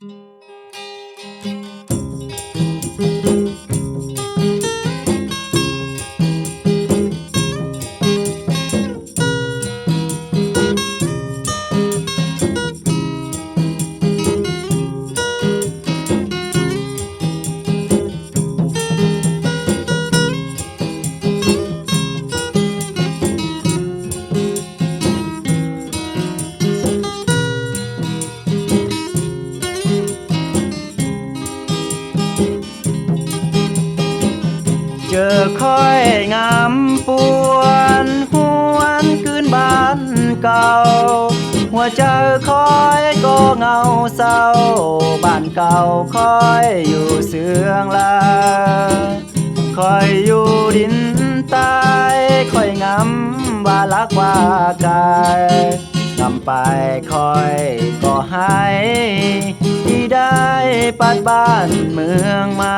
เจอค่อยงามปวนหวนคืนบ้านเก่าหัวใจค่อยก็เงาเศร้าบ้านเก่าค่อยอยู่เสืองลาค่อยอยู่ดินใต้ค่อยงามว่าลักว่ากายนำไปค่อยก็หายที่ได้ปัดบ้านเมืองมา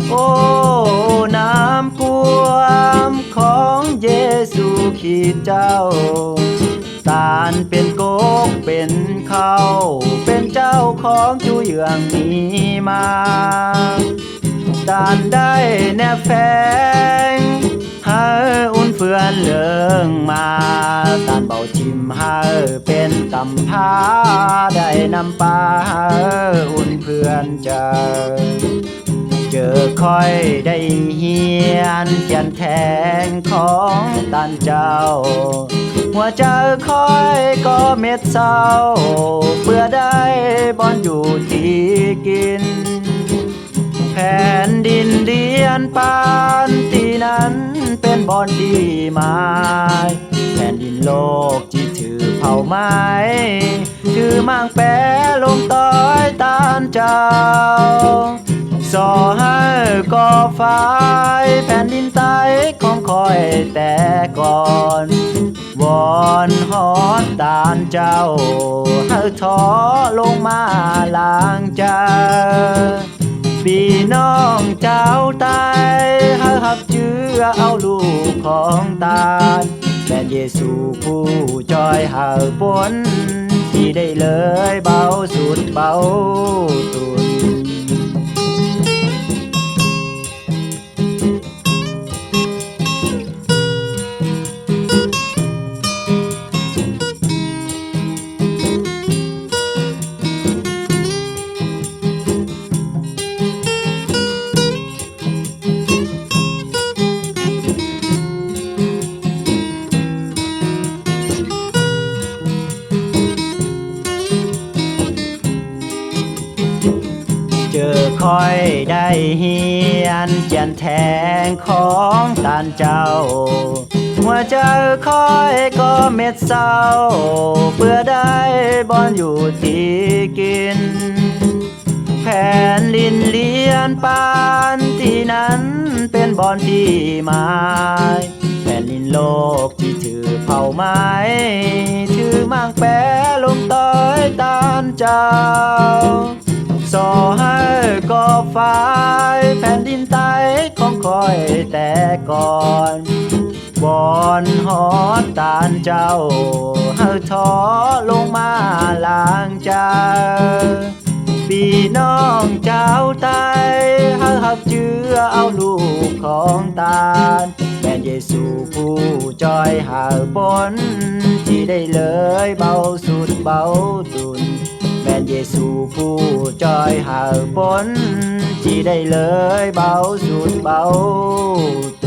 โอ้น้ำท่วมของเยซูคริสต์เจ้าตานเป็นโกกเป็นเขาเป็นเจ้าของจูเยืองนี้มาตานได้แนบแฝงหาอุ่นเฟื่อนเลิงมาตานเบาทิมหาเป็นกำพาได้นำปาอุ่นเพื่อนเจ้าเจอค่อยได้เฮียนเขียนแทงของตันเจ้าหัวใจค่อยก็เม็ดเศร้าเพื่อได้บอนอยู่ที่กินแผ่นดินเดียนปานที่นั้นเป็นบอนดีไม้แผ่นดินโลกที่ถือเผาไม้ถือมั่งแปะลงต้อยตานเจ้าสอให้ก่อไฟแผ่นดินใต้ของคอยแต่ก่อนวอนหอนตานเจ้าให้ท้อลงมาล้างใจพี่น้องเจ้าตายให้หับเชื้อเอาลูกของตาลแม่เยซูผู้จอยหาฝนที่ได้เลยเบาสุดเบาตุนเจอค่อยได้เฮียนเขียนแทงของตานเจ้าหัวใจค่อยก็เม็ดเศร้าเพื่อได้บอนอยู่ที่กินแผ่นดินเลียนปานที่นั้นเป็นบอนที่ไม้แผ่นดินโลกที่ถือเผาไม้ถือมั่งแปะลงต้อยตานเจ้าสอให้ก่อไฟแผ่นดินใต้ของคอยแต่ก่อนวอนหอนตานเจ้าให้ท้อลงมาล้างใจพี่น้องเจ้าตายให้หับเชื้อเอาลูกของตาลแม่เยซูผู้จอยหาฝนที่ได้เลยเบาสุดเบาตุนแม่เยซูผู้จอยหาฝนที่ได้เลยเบาสุดเบาตุ